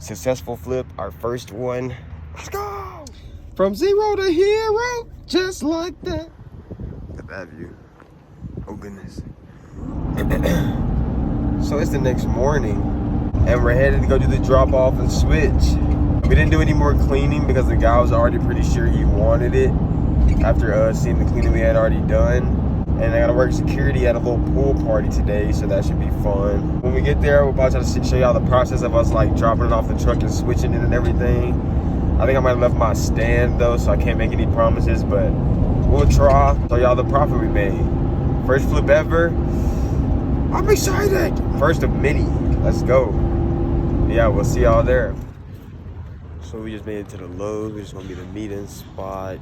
successful flip, our first one. Let's go! From zero to hero, just like that. Look at that view. Oh goodness. So it's the next morning, and we're headed to go do the drop off and switch. We didn't do any more cleaning because the guy was already pretty sure he wanted it after seeing the cleaning we had already done. And I gotta work security at a little pool party today, so that should be fun. When we get there, we're about to show y'all the process of us like dropping it off the truck and switching it and everything. I think I might have left my stand though, so I can't make any promises, but we'll try. Show y'all the profit we made. First flip ever. I'm excited. First of many. Let's go. Yeah, we'll see y'all there. So we just made it to the Lowe's. We're just gonna be the meeting spot.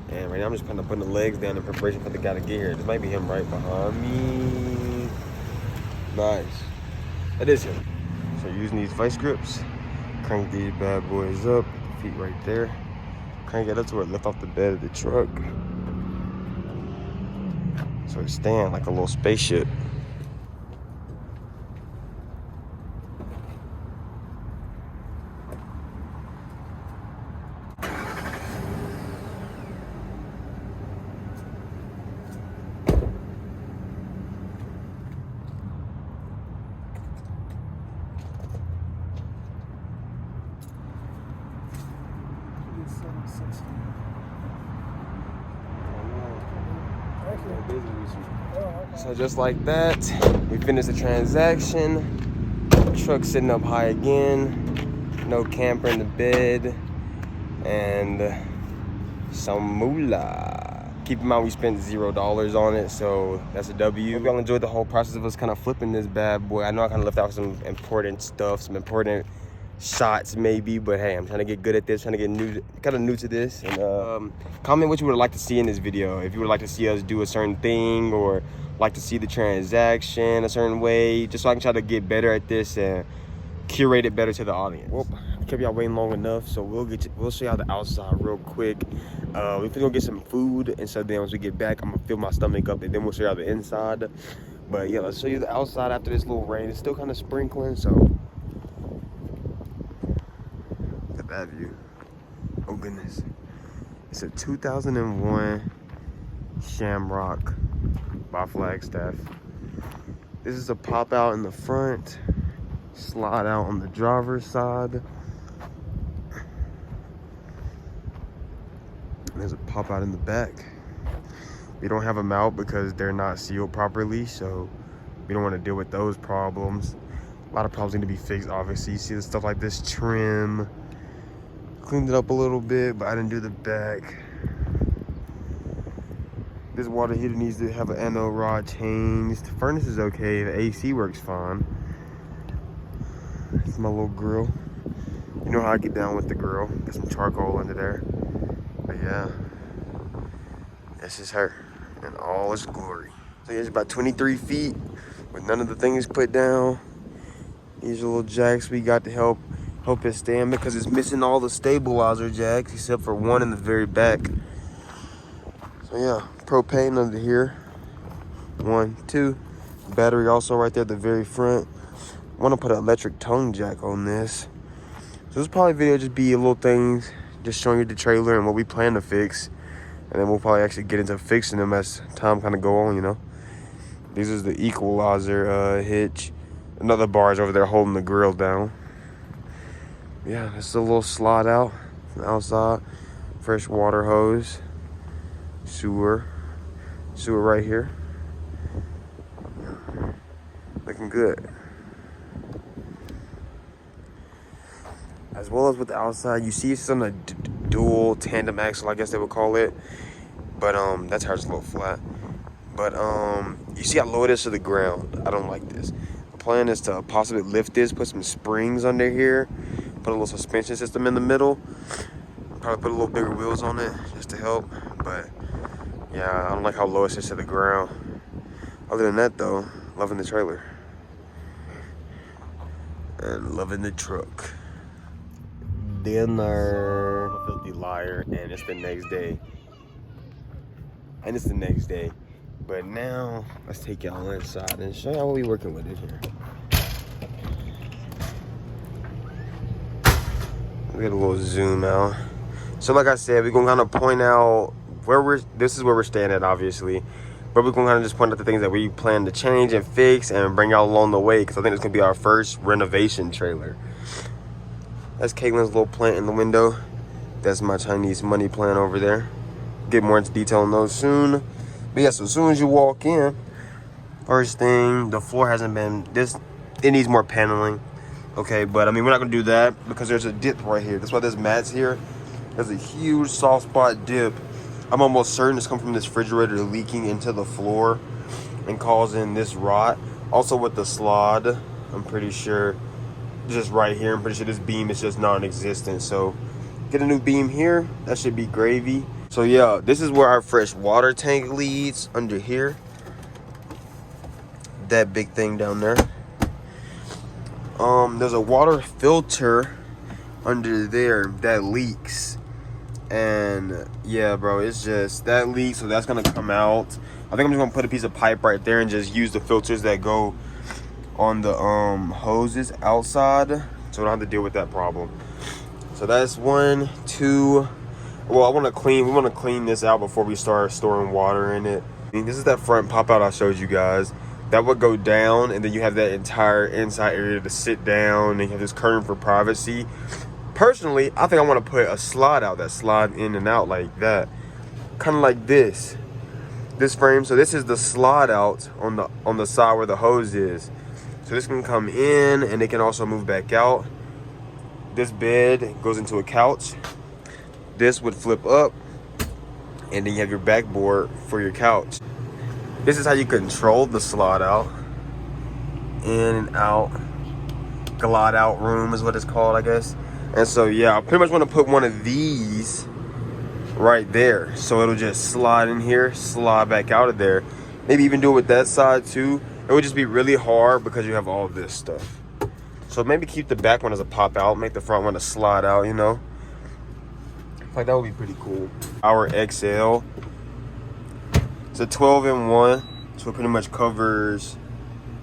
And right now I'm just kind of putting the legs down in preparation for the guy to get here. This might be him right behind me. Nice. That is him. So using these vice grips, crank these bad boys up, feet right there. Crank it up to where it lift off the bed of the truck. So it's staying like a little spaceship. So just like that, we finished the transaction. Truck sitting up high again. No camper in the bed. And some moolah. Keep in mind we spent $0 on it, so that's a W. Hope y'all enjoyed the whole process of us kind of flipping this bad boy. I know I kind of left out some important stuff, some important shots maybe, but hey, I'm trying to get good at this, trying to get new to this. And comment what you would like to see in this video. If you would like to see us do a certain thing, or like to see the transaction a certain way, just so I can try to get better at this and curate it better to the audience. Well, I kept y'all waiting long enough, so we'll show y'all the outside real quick. We're gonna get some food, and so then once we get back, I'm gonna fill my stomach up, and then we'll show y'all the inside. But yeah, let's show you the outside after this little rain. It's still kind of sprinkling, so look at that view. Oh goodness. It's a 2001 Shamrock by Flagstaff. This is a pop out in the front, slide out on the driver's side. And there's a pop out in the back. We don't have them out because they're not sealed properly, so we don't want to deal with those problems. A lot of problems need to be fixed, obviously. You see the stuff like this trim. Cleaned it up a little bit, but I didn't do the back. This water heater needs to have an anode rod changed. The furnace is okay. The AC works fine. It's my little grill. You know how I get down with the grill. Got some charcoal under there. But yeah, this is her in all its glory. So yeah, it's about 23 feet with none of the things put down. These are little jacks we got to help it stand because it's missing all the stabilizer jacks except for one in the very back. So yeah, propane under here. 1, 2. Battery also right there at the very front. I want to put an electric tongue jack on this. So this probably video just be a little things, just showing you the trailer and what we plan to fix. And then we'll probably actually get into fixing them as time kind of go on, you know. This is the equalizer hitch. Another bar is over there holding the grill down. Yeah, it's a little slide out from the outside. Fresh water hose. Sewer right here. Looking good. As well as with the outside, you see it's on a dual tandem axle, I guess they would call it. But that tire's a little flat. But you see how low it is to the ground. I don't like this. The plan is to possibly lift this, put some springs under here, put a little suspension system in the middle. Probably put a little bigger wheels on it just to help. But yeah, I don't like how low it is to the ground. Other than that though, loving the trailer. And loving the truck. Dinner. I'm a filthy liar, and it's the next day. But now, let's take y'all inside and show y'all what we working with in here. We get a little zoom out. So like I said, we're gonna kind of point out where this is where we're staying at, obviously. But we're gonna kind of just point out the things that we plan to change and fix and bring y'all along the way, because I think it's gonna be our first renovation trailer. That's Caitlin's little plant in the window. That's my Chinese money plant over there. Get more into detail on those soon. But yeah, so as soon as you walk in, first thing, the floor hasn't been it needs more paneling. Okay, but I mean, we're not gonna do that because there's a dip right here. That's why there's mats here. There's a huge soft spot dip. I'm almost certain it's come from this refrigerator leaking into the floor and causing this rot. Also with the slide, I'm pretty sure, just right here, I'm pretty sure this beam is just non-existent. So get a new beam here, that should be gravy. So yeah, this is where our fresh water tank leads, under here. That big thing down there. There's a water filter under there that leaks. And yeah, bro, it's just that leaks, so that's gonna come out. I think I'm just gonna put a piece of pipe right there and just use the filters that go on the hoses outside, so I don't have to deal with that problem. So that's 1, 2. Well, we want to clean this out before we start storing water in it. I mean, this is that front pop out I showed you guys. That would go down, and then you have that entire inside area to sit down, and you have this curtain for privacy. Personally, I think I want to put a slide out that slide in and out like that, kind of like this frame. So this is the slide out on the side where the hose is. So this can come in, and it can also move back out. This bed goes into a couch. This would flip up, and then you have your backboard for your couch. This is how you control the slide out. In and out. Glide out room is what it's called, I guess. And so yeah, I pretty much want to put one of these right there. So it'll just slide in here, slide back out of there. Maybe even do it with that side too. It would just be really hard because you have all this stuff. So maybe keep the back one as a pop out, make the front one a slide out, you know. Like that would be pretty cool. Our XL. It's a 12-in-1, so it pretty much covers.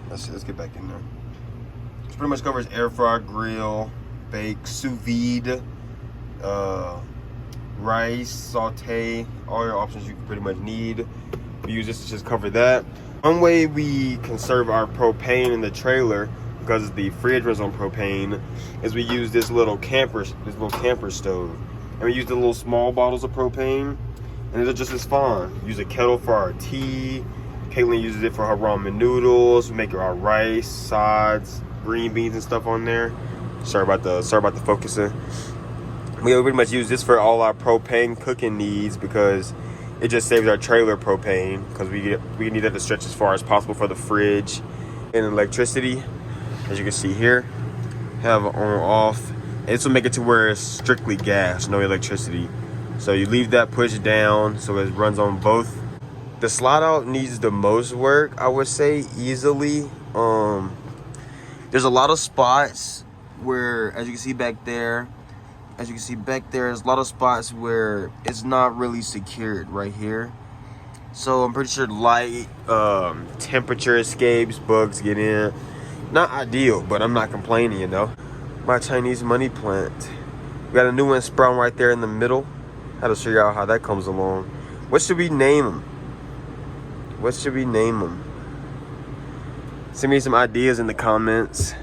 Let's get back in there. It pretty much covers air fry, grill, bake, sous vide, rice, saute, all your options you can pretty much need. We use this to just cover that. One way we conserve our propane in the trailer, because the fridge runs on propane, is we use this little camper stove, and we use the little small bottles of propane. And it's just as fun. Use a kettle for our tea. Caitlin uses it for her ramen noodles. We make our rice, sides, green beans and stuff on there. Sorry about the focusing. We pretty much use this for all our propane cooking needs because it just saves our trailer propane, because we need that to stretch as far as possible for the fridge. And electricity, as you can see here, have on off. This will make it to where it's strictly gas, no electricity. So you leave that pushed down so it runs on both. The slide out needs the most work, I would say, easily. There's a lot of spots where, as you can see back there, there's a lot of spots where it's not really secured right here. So I'm pretty sure light, temperature escapes, bugs get in. Not ideal, but I'm not complaining, you know. My Chinese money plant. We got a new one sprouting right there in the middle. How to show y'all how that comes along. What should we name them? Send me some ideas in the comments.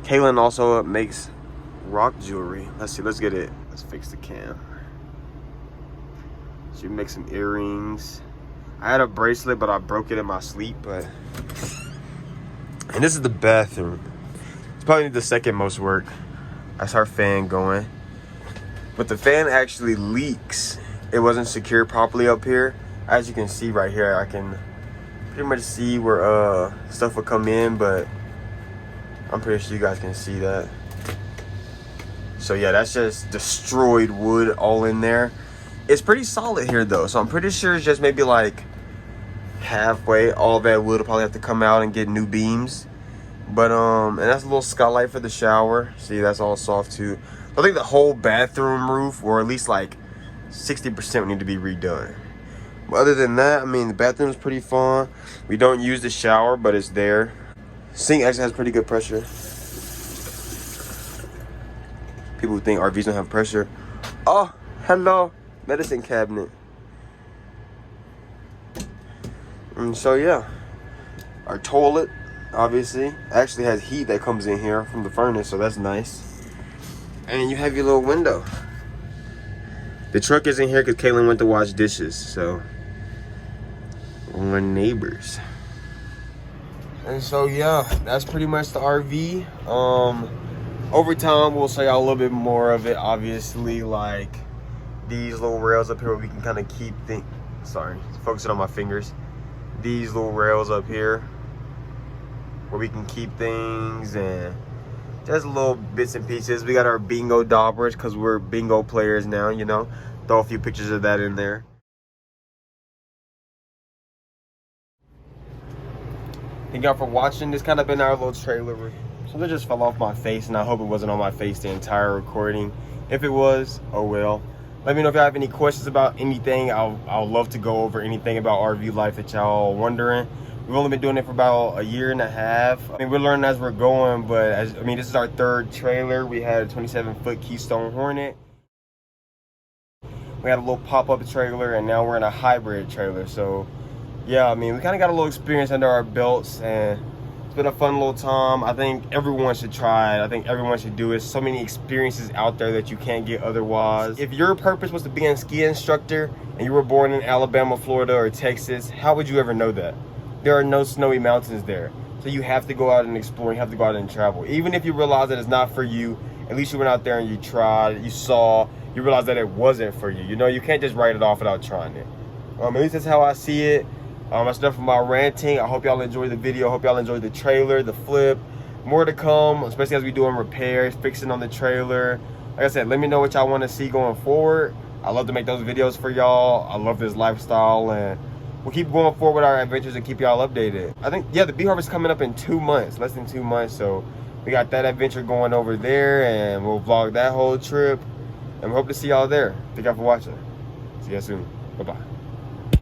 Caitlin also makes rock jewelry. Let's get it. Let's fix the cam. She makes some earrings. I had a bracelet, but I broke it in my sleep. And this is the bathroom. It's probably the second most work. That's our fan going. But the fan actually leaks. It wasn't secured properly up here. As you can see right here, I can pretty much see where stuff will come in, but I'm pretty sure you guys can see that. So yeah, that's just destroyed wood all in there. It's pretty solid here though, so I'm pretty sure it's just maybe like halfway. All that wood will probably have to come out and get new beams. But and that's a little skylight for the shower. See, that's all soft too. I think the whole bathroom roof, or at least like 60%, would need to be redone. But other than that, I mean, the bathroom is pretty fun. We don't use the shower, but it's there. Sink actually has pretty good pressure. people who think RVs don't have pressure. Oh, hello, medicine cabinet. And so yeah, our toilet obviously actually has heat that comes in here from the furnace, so that's nice. And you have your little window. The truck isn't here because Kaylin went to wash dishes, so we're neighbors. And so yeah, that's pretty much the RV. Over time we'll show y'all a little bit more of it. Obviously, like these little rails up here where we can kind of keep things. Sorry, focusing on my fingers. These little rails up here where we can keep things and just little bits and pieces. We got our bingo daubers because we're bingo players now, you know. Throw a few pictures of that in there. Thank y'all for watching. This kind of been our little trailer. Something just fell off my face, and I hope it wasn't on my face the entire recording. If it was, oh well. Let me know if y'all have any questions about anything. I'll love to go over anything about RV life that y'all wondering. We've only been doing it for about a year and a half. I mean, we're learning as we're going, but this is our third trailer. We had a 27-foot Keystone Hornet. We had a little pop-up trailer, and now we're in a hybrid trailer. So, yeah, I mean, we kind of got a little experience under our belts, and it's been a fun little time. I think everyone should try it. I think everyone should do it. So many experiences out there that you can't get otherwise. If your purpose was to be a ski instructor, and you were born in Alabama, Florida, or Texas, how would you ever know that? There are no snowy mountains there. So you have to go out and explore, you have to go out and travel. Even if you realize that it's not for you, at least you went out there and you tried, you saw, you realized that it wasn't for you. You know, you can't just write it off without trying it. At least that's how I see it. That's enough of my ranting. I hope y'all enjoyed the video. I hope y'all enjoyed the trailer, the flip. More to come, especially as we doing repairs, fixing on the trailer. Like I said, let me know what y'all want to see going forward. I love to make those videos for y'all. I love this lifestyle, and we'll keep going forward with our adventures and keep y'all updated. I think, yeah, the bee harvest coming up in 2 months, less than 2 months. So we got that adventure going over there, and we'll vlog that whole trip. And we hope to see y'all there. Thank y'all for watching. See y'all soon. Bye-bye.